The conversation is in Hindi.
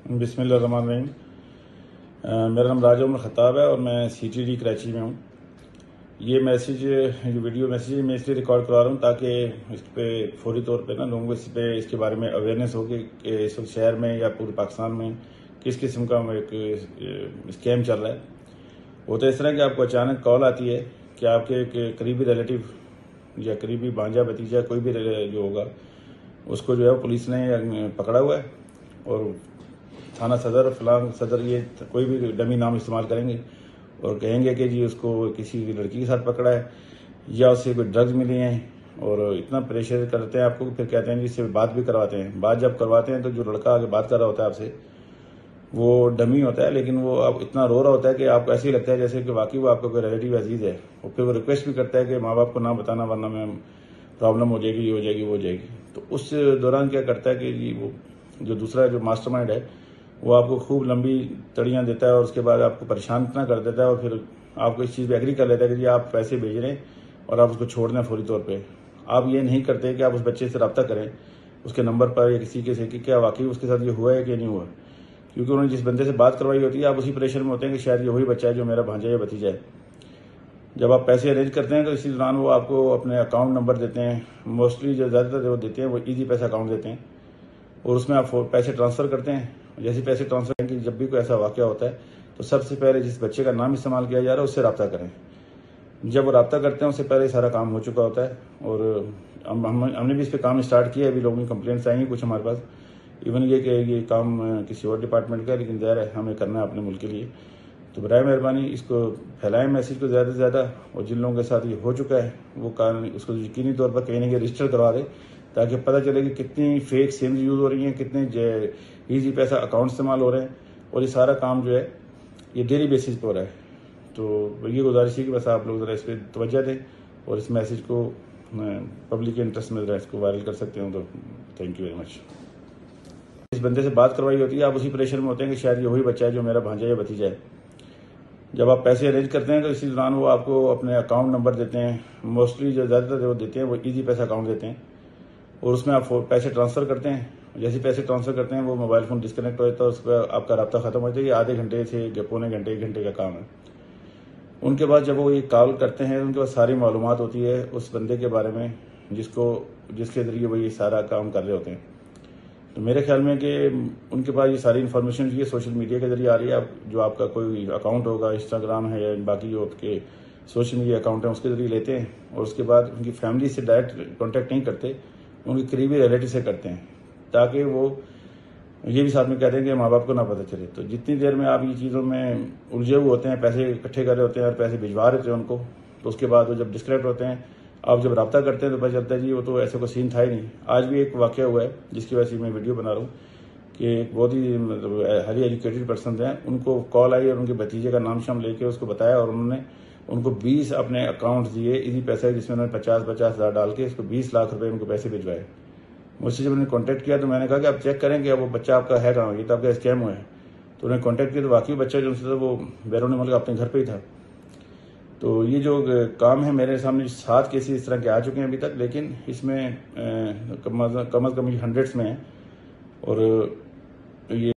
बिस्मिल्लाहिर्रहमानिर्रहीम। मेरा नाम राजा उमर ख़त्ताब है और मैं CTD कराची में हूँ। ये मैसेज जो वीडियो मैसेज मैं इसलिए रिकॉर्ड करवा रहा हूँ ताकि इस पर फौरी तौर पे ना लोगों को इसके बारे में अवेयरनेस हो कि इस वक्त शहर में या पूरे पाकिस्तान में किस किस्म का एक स्कैम चल रहा है। वो तो इस तरह कि आपको अचानक कॉल आती है कि आपके एक करीबी रिलेटिव या करीबी भांजा भतीजा कोई भी जो होगा उसको जो है पुलिस ने पकड़ा हुआ है और थाना सदर फलां सदर ये कोई भी डमी नाम इस्तेमाल करेंगे और कहेंगे कि जी उसको किसी लड़की के साथ पकड़ा है या उससे कोई ड्रग्स मिली हैं और इतना प्रेशर करते हैं आपको। फिर कहते हैं जी इससे बात भी करवाते हैं। बात जब करवाते हैं तो जो लड़का आगे बात कर रहा होता है आपसे वो डमी होता है, लेकिन वो अब इतना रो रहा होता है कि आपको ऐसे ही लगता है जैसे कि वाकई वो आपका कोई रिलेटिव अजीज है। और फिर वो रिक्वेस्ट भी करता है कि माँ बाप को ना बताना वरना मैं प्रॉब्लम हो जाएगी, ये हो जाएगी, वो हो जाएगी। तो उस दौरान क्या करता है कि जी वो जो दूसरा जो मास्टरमाइंड है वो आपको खूब लंबी तड़ियाँ देता है और उसके बाद आपको परेशान इतना कर देता है और फिर आपको इस चीज़ पर एग्री कर लेता है कि जी आप पैसे भेज रहे हैं और आप उसको छोड़ दें फौरी तौर पे। आप ये नहीं करते कि आप उस बच्चे से रब्ता करें उसके नंबर पर या किसी के से कि क्या वाकई उसके साथ ये हुआ है कि नहीं हुआ, क्योंकि उन्होंने जिस बंदे से बात करवाई होती है आप उसी प्रेशर में होते हैं कि शायद ये वही बच्चा है जो मेरा भांजा या भतीजा है। जब आप पैसे अरेंज करते हैं तो इसी दौरान वो आपको अपने अकाउंट नंबर देते हैं। मोस्टली जो ज़्यादातर जो देते हैं वो ईजी पैसा अकाउंट देते हैं और उसमें आप पैसे ट्रांसफ़र करते हैं। जैसे पैसे ट्रांसफर करें कि जब भी कोई ऐसा वाक़या होता है तो सबसे पहले जिस बच्चे का नाम इस्तेमाल किया जा रहा है उससे रब्ता करें। जब वो रब्ता करते हैं उससे पहले सारा काम हो चुका होता है और हमने भी इस पर काम स्टार्ट किया है। अभी लोगों की कंप्लेंट्स आई हैं कुछ हमारे पास, इवन ये कि ये काम किसी और डिपार्टमेंट का है लेकिन ज़ाहिर है हमें करना है अपने मुल्क के लिए। तो बराए मेहरबानी इसको फैलाएं मैसेज को ज़्यादा से ज़्यादा, और जिन लोगों के साथ ये हो चुका है वो कारण उसको यकीनी तौर पर कहीं ना कहीं रजिस्टर करवा दें ताकि पता चले कि कितनी फेक सिम्स यूज़ हो रही हैं, कितने ईजी पैसा अकाउंट इस्तेमाल हो रहे हैं और ये सारा काम जो है ये डेली बेसिस पर हो रहा है। तो ये गुजारिश है कि बस आप लोग ज़रा इस पर तवज्जो दें और इस मैसेज को पब्लिक के इंटरेस्ट में ज़रा इसको वायरल कर सकते हो तो थैंक यू वेरी मच। इस बंदे से बात करवाई होती है आप उसी प्रेशर में होते हैं कि शायद ये वही बच्चा है जो मेरा भांजा या भतीजा है। जब आप पैसे अरेंज करते हैं तो इसी दौरान वो आपको अपने अकाउंट नंबर देते हैं। मोस्टली जो ज़्यादातर जो देते हैं वो ईजी पैसा अकाउंट देते हैं और उसमें आप पैसे ट्रांसफ़र करते हैं। जैसे पैसे ट्रांसफ़र करते हैं वो मोबाइल फ़ोन डिस्कनेक्ट हो जाता है, उस पर आपका रब्ता ख़त्म हो जाता है। ये आधे घंटे से पौने घंटे 1 घंटे का काम है। उनके बाद जब वो ये कॉल करते हैं उनके पास सारी मालूमात होती है उस बंदे के बारे में जिसके ज़रिए वो ये सारा काम कर रहे होते हैं। तो मेरे ख्याल में कि उनके पास ये सारी इन्फॉर्मेशन ये सोशल मीडिया के जरिए आ रही है। जो आपका कोई अकाउंट होगा इंस्टाग्राम है या बाकी जो आपके सोशल मीडिया अकाउंट हैं उसके जरिए लेते हैं और उसके बाद उनकी फैमिली से डायरेक्ट कॉन्टेक्ट नहीं करते, उनके करीबी रिलेटिव से करते हैं ताकि वो ये भी साथ में कहते हैं कि माँ बाप को ना पता चले। तो जितनी देर में आप ये चीज़ों में उलझे हुए होते हैं, पैसे इकट्ठे कर रहे होते हैं और पैसे भिजवा रहे थे उनको, तो उसके बाद वो जब डिस्कनेक्ट होते हैं आप जब रब्ता करते हैं तो पता चलता है जी वो तो ऐसा कोई सीन था ही नहीं। आज भी एक वाक़या हुआ है जिसकी वजह से मैं वीडियो बना रहा हूँ कि एक बहुत ही मतलब हाईली एजुकेटेड पर्सन हैं, उनको कॉल आई और उनके भतीजे का नाम शाम लेके उसको बताया और उन्होंने उनको 20 अपने अकाउंट दिए इजी पैसा जिसमें उन्होंने 50-50 हज़ार डाल के उसको 20 लाख रुपए उनको पैसे भिजवाए। मुझसे जब उन्होंने कॉन्टैक्ट किया तो मैंने कहा कि आप चेक करें कि वो बच्चा आपका है कहाँ, ये तो आपका स्कैम हुआ है। तो उन्होंने कॉन्टैक्ट किया तो वाकई बच्चा जो उनसे वो बैरून मुल्क अपने घर पे ही था। तो ये जो काम है मेरे सामने 7 केसेस इस तरह के आ चुके हैं अभी तक, लेकिन इसमें कम अज़ कम 100s में है और ये